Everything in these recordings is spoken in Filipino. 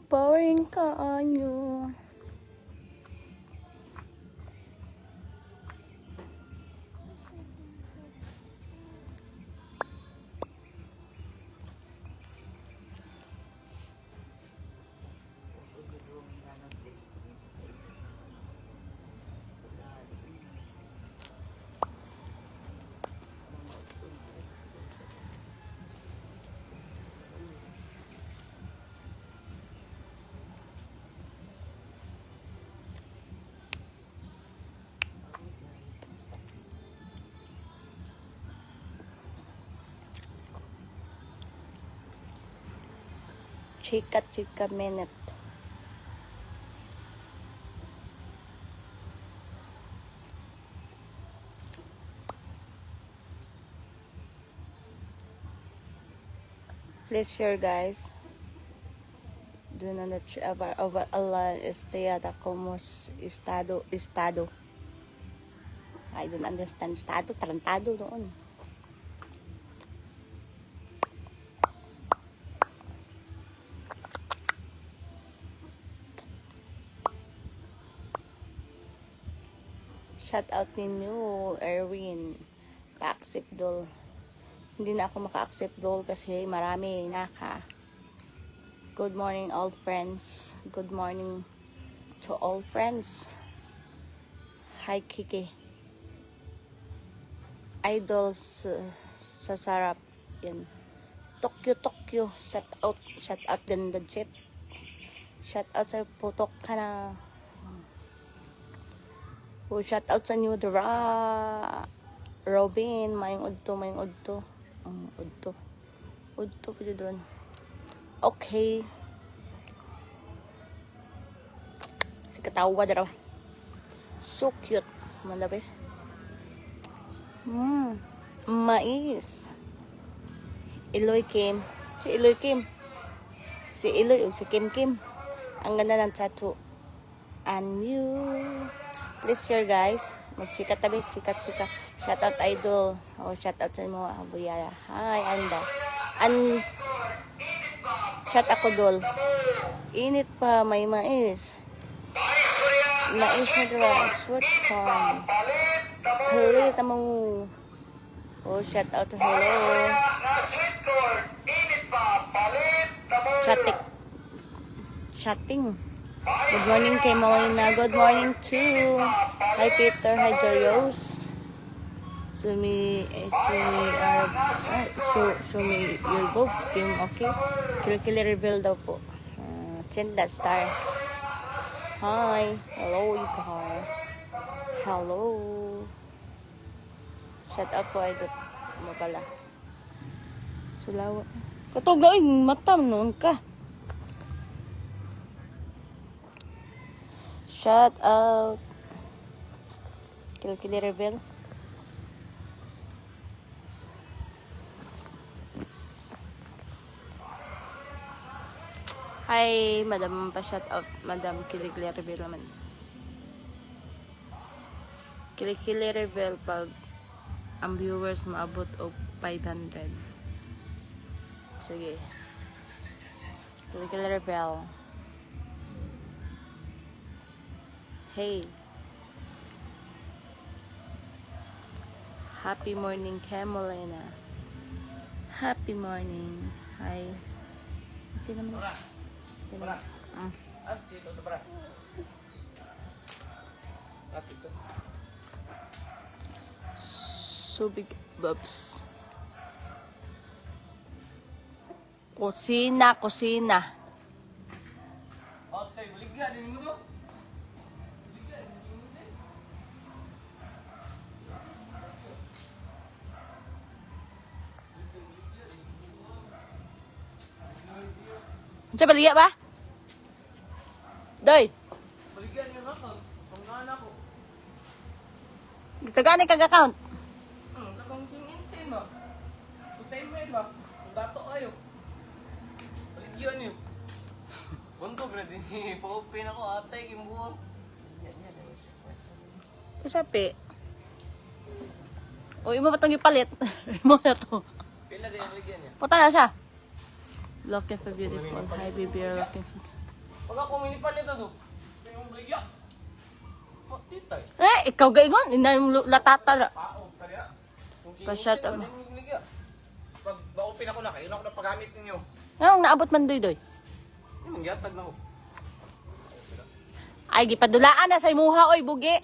Boring kayo. Chika minute. Please share, guys. Do not ever over Allah estado como estado. I don't understand estado. Tarantado doon. Shout out ninyo, Erwin. Pa-accept doll. Hindi na ako maka-accept doll kasi marami naka. Good morning, all friends. Good morning to all friends. Hi, Kiki. Idols sa sarap. Yan. Tokyo. Shout out din the jeep. Shout out sa putok ka na. Oh, shout out sa new Dra. Robin, mayong udto. Udto pwede doon. Okay. Si katawa daraw. So cute. Malabi. Mais. Iloy Kim. Si Iloy o si Kim. Ang ganda ng tattoo. And you. Please share, guys. Magchika tabi. Chika. Shout out idol. Oh, shout out sa mga abuyara. Hi, Anda. Chat ako dol. Init pa, may mais. Mais na dra. Sweet corn. Palit mo. Oh, shout out to hello. Chatting. Good morning kay Molina. Good morning too. Hi Peter. Hi Jarios. Sumi your boobs Kim. Okay. Kill reveal daw po. Send that star. Hi. Hello Ikar. Hello. Shout out po ay mo pala. Sulawa. Katugain matam noon ka. Shout out. Kill Rebel. Hi, madam pa shout out. Madam Kill Rebel naman. Kill Rebel pag ang viewers maabot o 500. Sige. Kill Rebel. Hey. Happy morning, Camolena. Happy morning. Hi. Ito naman. Para. As dito to para. At ito. So big bubs. Kusina. Okay, buligya din mo to. Sa baligya ba? Doy. Buligya niyo ako. Pangana ko. Tagaan ni kag-account. Nakang insane ba? Usay mo ba? Kung dato ayo. Buligya niyo. Bunto gra din pa-open ako atay kimbuo. Kasapi. O imo ba itong ipalit? Imo na to. Pila din ang buligya niya. Punta na siya. Looking for beautiful. Hi baby, you're looking for... Pag ako minipan nito do. Ito yung ligya. Titay. Ikaw gaygon, latata. Pao, kaya. Pa-shut up. Pag na-open ako na, kayo na ako na paggamit ninyo. Anong naabot man doy? Yung mangyatag na ko. Ay, gipadulaan na sa imuha, oy, bugi.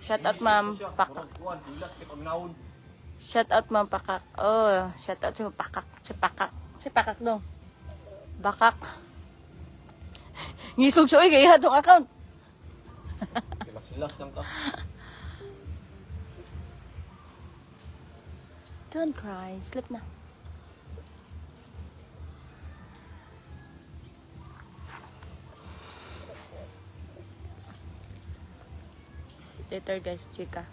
Shout out, ma'am. Pakak. Kuwan, tilas, kay paminahon. Shout out, ma'am. Pakak. Oh, shout out si Pakak. Si Pakak. Si Pakak dong. Bakak. Ngisog siya, oy, kaya itong account. Silas lang ka. Don't cry. Sleep na. Later, guys. Chika.